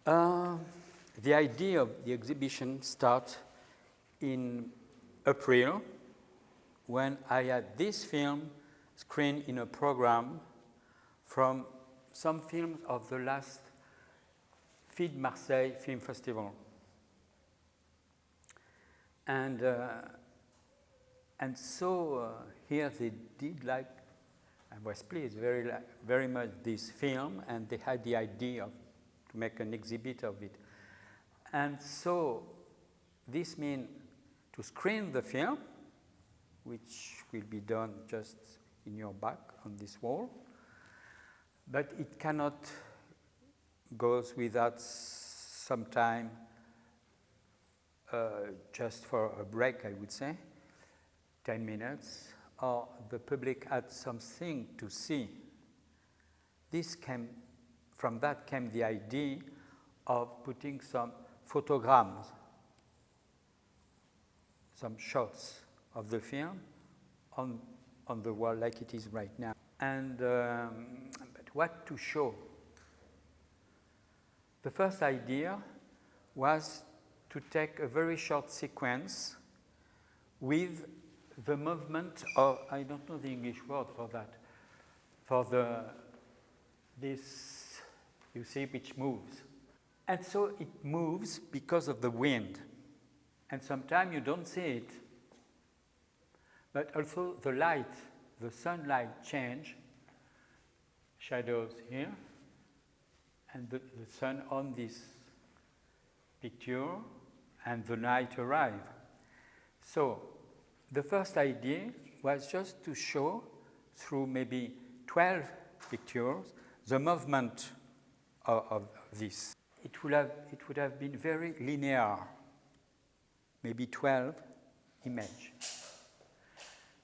The idea of the exhibition starts in April when I had this film screened in a program from some films of the last FID Marseille Film Festival. And so here they did like, I was pleased very much this film, and they had the idea to make an exhibit of it. And so this means to screen the film, which will be done just in your back on this wall, but it cannot go without some time just for a break, I would say, 10 minutes, or the public had something to see. From that came the idea of putting some photograms, some shots of the film on the wall like it is right now. And but what to show? The first idea was to take a very short sequence with the movement of, I don't know the English word for that, for this, you see, which moves. And so it moves because of the wind. And sometimes you don't see it. But also the light, the sunlight change, shadows here, and the sun on this picture, and the night arrive. So the first idea was just to show through maybe 12 pictures the movement of this. It would have been very linear, maybe 12 images.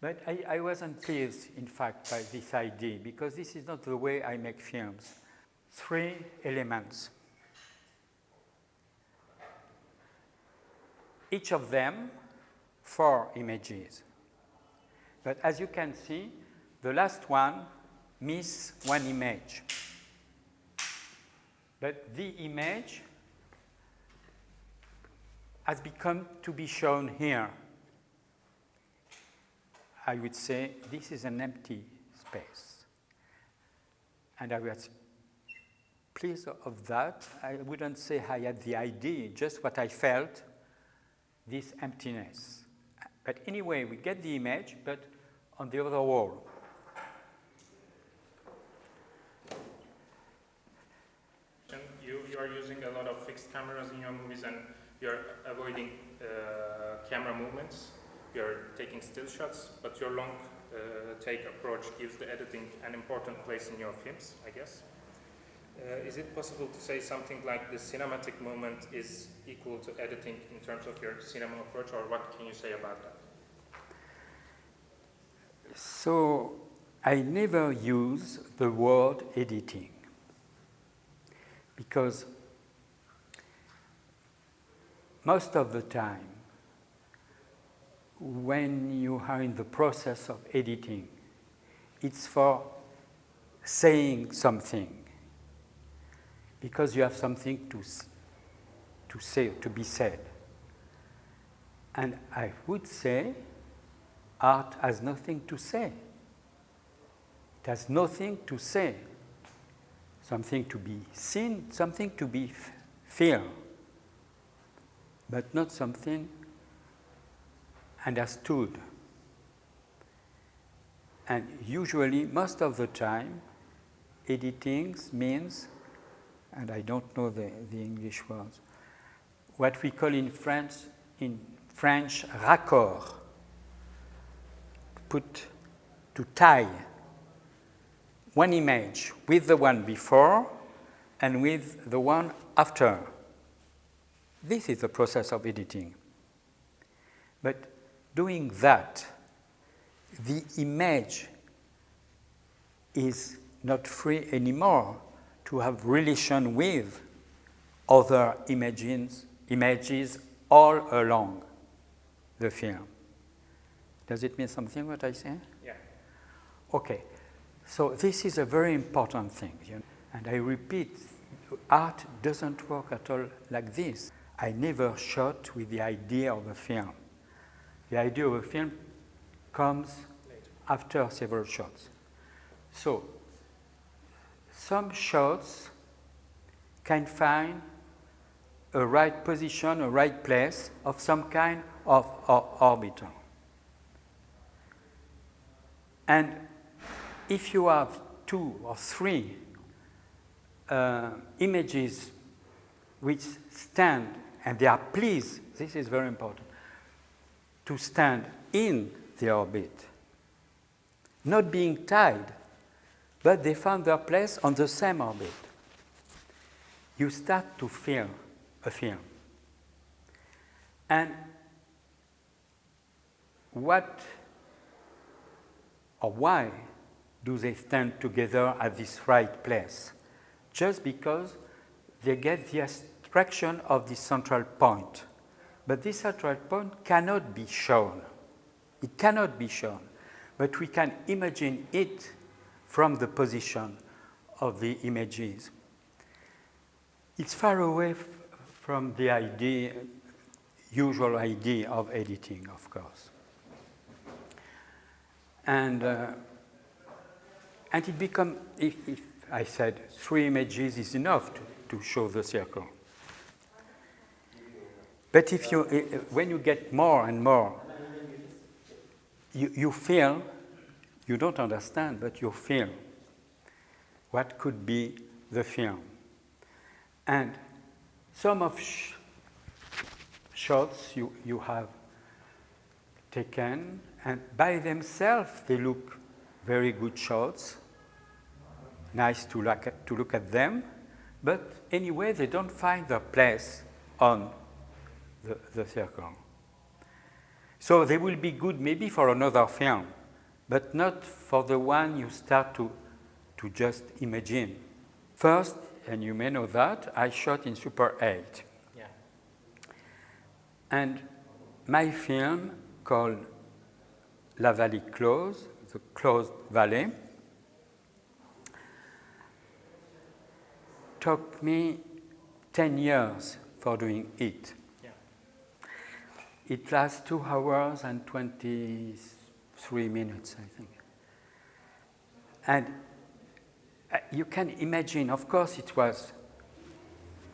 But I wasn't pleased, in fact, by this idea, because this is not the way I make films. 3 elements. Each of them 4 images. But as you can see, the last one misses 1 image. But the image has become to be shown here. I would say this is an empty space. And I was pleased of that. I wouldn't say I had the idea, just what I felt, this emptiness. But anyway, we get the image, but on the other wall. You are using a lot of fixed cameras in your movies, and you're avoiding camera movements. You're taking still shots, but your long take approach gives the editing an important place in your films, I guess. Is it possible to say something like the cinematic moment is equal to editing in terms of your cinema approach, or what can you say about that? So I never use the word editing, because most of the time, when you are in the process of editing, it's for saying something, because you have something to say, to be said. And I would say art has nothing to say. It has nothing to say. Something to be seen, something to be felt, but not something understood. And usually, most of the time, editing means, and I don't know the English words, what we call in French, raccord, to tie one image with the one before and with the one after. This is the process of editing. But doing that, the image is not free anymore to have relation with other images all along the film. Does it mean something what I say? Yeah. Okay. So this is a very important thing. And I repeat art doesn't work at all like this. I never shot with the idea of a film. The idea of a film comes after several shots. So, some shots can find a right position, a right place of some kind of orbital. And if you have 2 or 3 images which stand, and they are pleased, this is very important, to stand in the orbit, not being tied, but they found their place on the same orbit, you start to feel a film. And what or why do they stand together at this right place? Just because they get the abstraction of the central point. But this central point cannot be shown. It cannot be shown. But we can imagine it from the position of the images. It's far away from the idea, usual idea of editing, of course. And it becomes, if I said 3 images is enough to show the circle. But if you, when you get more and more, you feel, you don't understand, but you feel what could be the film. And some of shots you have taken, and by themselves they look very good shots, nice to look at them, but anyway they don't find their place on the circle. So they will be good maybe for another film, but not for the one you start to just imagine. First, and you may know that, I shot in Super 8. Yeah. And my film called La Vallée Close, the closed valley, took me 10 years for doing it. Yeah. It lasts 2 hours and 23 minutes, I think. And you can imagine, of course, it was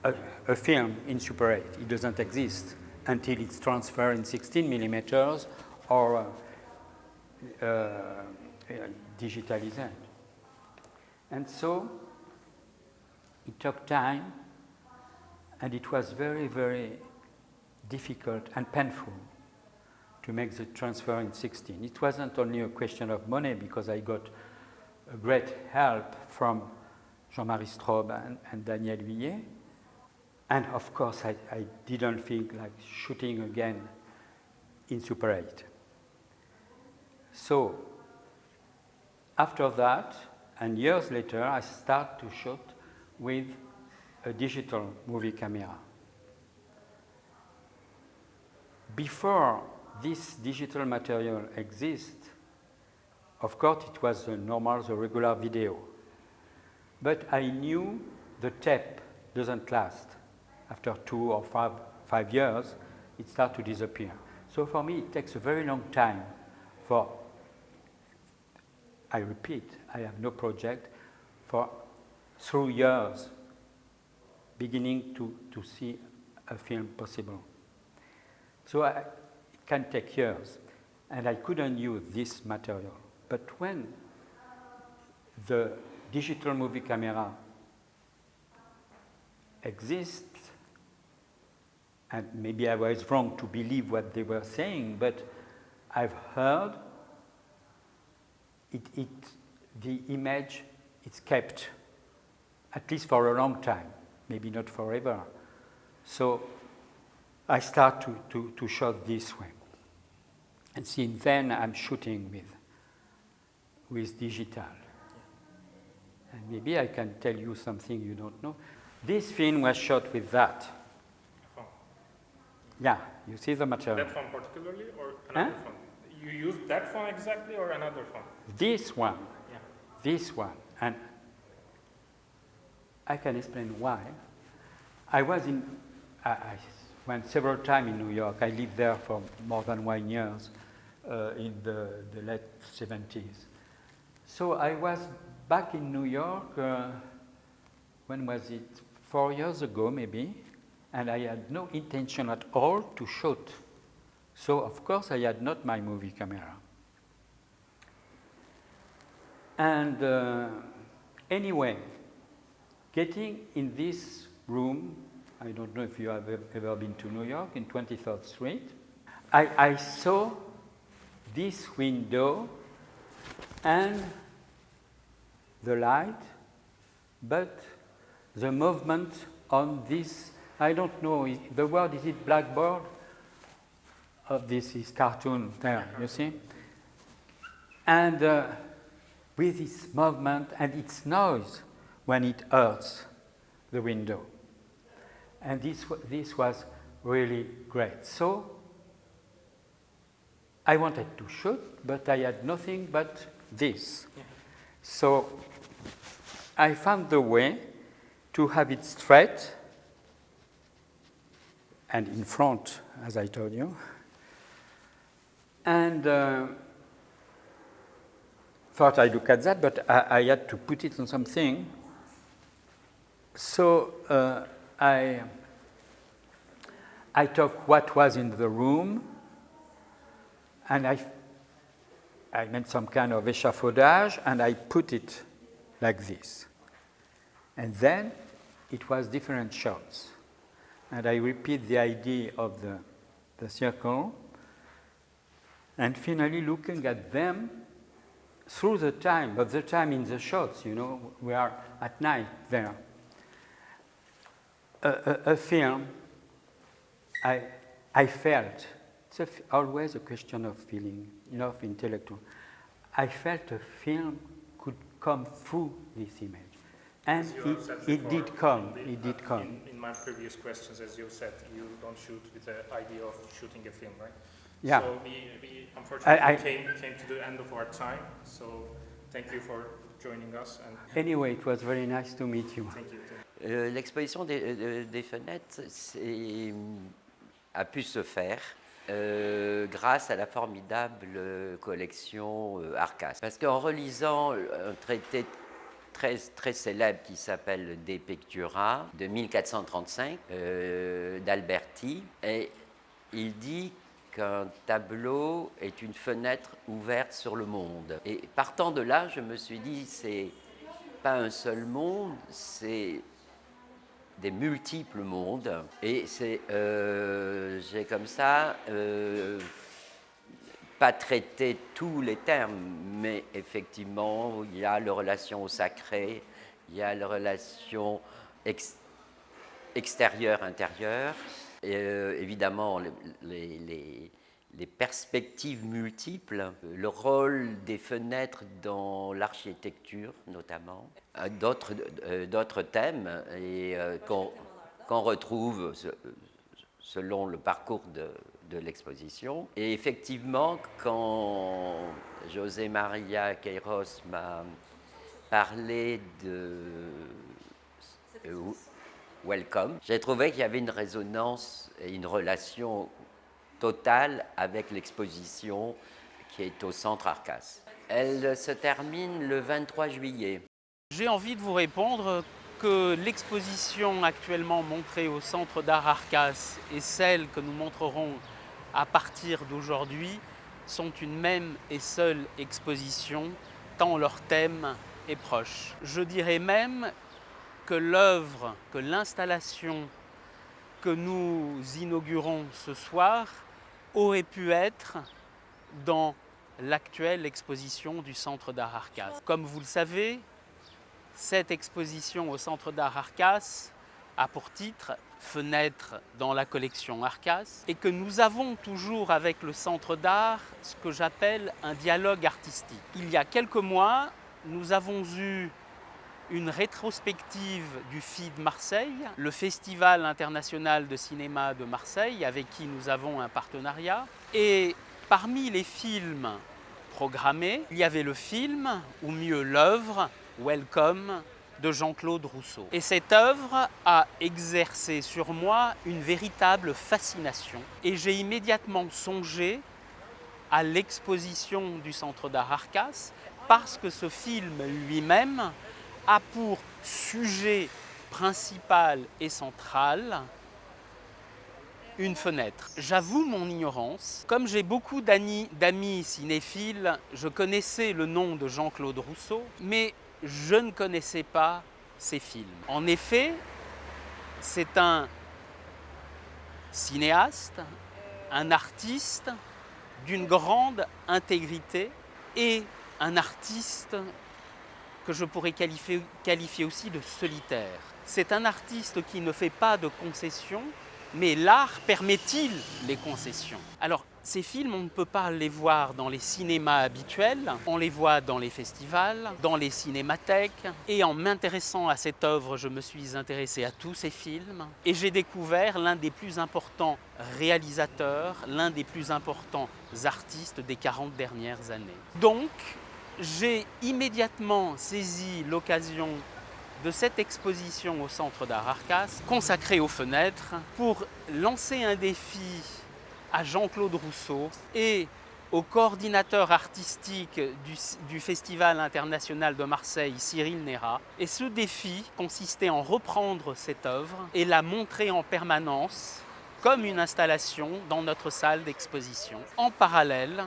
a film in Super 8. It doesn't exist until it's transferred in 16 millimeters or digitalized. And so it took time, and it was very, very difficult and painful to make the transfer in 16. It wasn't only a question of money, because I got a great help from Jean-Marie Straub and Daniel Huillet. And of course, I didn't feel like shooting again in Super 8. So after that, and years later, I start to shoot with a digital movie camera. Before this digital material exists, of course, it was the normal, the regular video. But I knew the tape doesn't last. After 2 or 5 years, it starts to disappear. So for me, it takes a very long time for, I repeat, I have no project, for 3 years beginning to see a film possible. So it can take years, and I couldn't use this material. But when the digital movie camera exists, and maybe I was wrong to believe what they were saying, but I've heard the image is kept, at least for a long time, maybe not forever. So I start to shoot this way. And since then, I'm shooting with digital. And maybe I can tell you something you don't know. This film was shot with that. Phone. Yeah, you see the material. That phone particularly, or another phone? You used that phone exactly, or another phone? This one. Yeah. This one. And I can explain why. I went several times in New York. I lived there for more than 1 year in the late 70s. So I was back in New York, when was it? 4 years ago maybe, and I had no intention at all to shoot. So of course I had not my movie camera. And anyway, getting in this room, I don't know if you have ever been to New York, in 23rd Street, I saw this window and the light, but the movement on this, I don't know, the word, is it blackboard? This is cartoon there, you see? And with its movement and its noise when it hurts the window. And this was really great. So I wanted to shoot, but I had nothing but this. So I found the way to have it straight and in front, as I told you. And thought I look at that, but I had to put it on something. So I took what was in the room, and I made some kind of échafaudage, and I put it like this. And then it was different shots. And I repeat the idea of the circle, and finally looking at them through the time, but the time in the shots, you know, we are at night there. A film, I felt, it's always a question of feeling, of intellectual. I felt a film could come through this image. And it did come. In my previous questions, as you said, you don't shoot with the idea of shooting a film, right? Yeah. So we unfortunately came to the end of our time. So thank you for joining us. And anyway, it was very nice to meet you. Thank you. L'exposition des fenêtres a pu se faire grâce à la formidable collection Arkas. Parce qu'en relisant un traité très célèbre qui s'appelle De Pictura de 1435 d'Alberti, et il dit qu'un tableau est une fenêtre ouverte sur le monde. Et partant de là, je me suis dit, c'est pas un seul monde, c'est des multiples mondes. Et j'ai comme ça pas traité tous les termes, mais effectivement, il y a la relation au sacré, il y a la relation extérieure-intérieure, et évidemment les perspectives multiples, le rôle des fenêtres dans l'architecture notamment, d'autres thèmes et qu'on retrouve selon le parcours de l'exposition. Et effectivement, quand José María Queiroz m'a parlé de Welcome, j'ai trouvé qu'il y avait une résonance et une relation totale avec l'exposition qui est au centre Arkas. Elle se termine le 23 juillet. J'ai envie de vous répondre que l'exposition actuellement montrée au Centre d'art Arkas et celle que nous montrerons à partir d'aujourd'hui sont une même et seule exposition, tant leur thème est proche. Je dirais même que l'œuvre, que l'installation que nous inaugurons ce soir aurait pu être dans l'actuelle exposition du Centre d'art Arkas. Comme vous le savez, cette exposition au Centre d'art Arkas a pour titre « Fenêtres dans la collection Arkas » et que nous avons toujours avec le Centre d'art ce que j'appelle un dialogue artistique. Il y a quelques mois, nous avons eu une rétrospective du FID Marseille, le Festival international de cinéma de Marseille, avec qui nous avons un partenariat. Et parmi les films programmés, il y avait le film, ou mieux l'œuvre, Welcome de Jean-Claude Rousseau. Et cette œuvre a exercé sur moi une véritable fascination. Et j'ai immédiatement songé à l'exposition du Centre d'art Arkas, parce que ce film lui-même a pour sujet principal et central une fenêtre. J'avoue mon ignorance. Comme j'ai beaucoup d'amis cinéphiles, je connaissais le nom de Jean-Claude Rousseau, mais je ne connaissais pas ses films. En effet, c'est un cinéaste, un artiste d'une grande intégrité et un artiste que je pourrais qualifier aussi de solitaire. C'est un artiste qui ne fait pas de concessions, mais l'art permet-il les concessions? Alors, ces films, on ne peut pas les voir dans les cinémas habituels, on les voit dans les festivals, dans les cinémathèques. Et en m'intéressant à cette œuvre, je me suis intéressé à tous ces films et j'ai découvert l'un des plus importants réalisateurs, l'un des plus importants artistes des 40 dernières années. Donc, j'ai immédiatement saisi l'occasion de cette exposition au Centre d'art Arkas, consacrée aux fenêtres, pour lancer un défi à Jean-Claude Rousseau et au coordinateur artistique du Festival international de Marseille, Cyril Nérat. Et ce défi consistait en reprendre cette œuvre et la montrer en permanence comme une installation dans notre salle d'exposition, en parallèle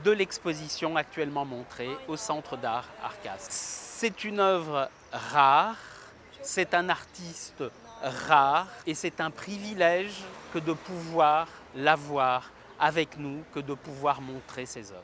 de l'exposition actuellement montrée au Centre d'art Arkas. C'est une œuvre rare, c'est un artiste rare et c'est un privilège que de pouvoir l'avoir avec nous, que de pouvoir montrer ses œuvres.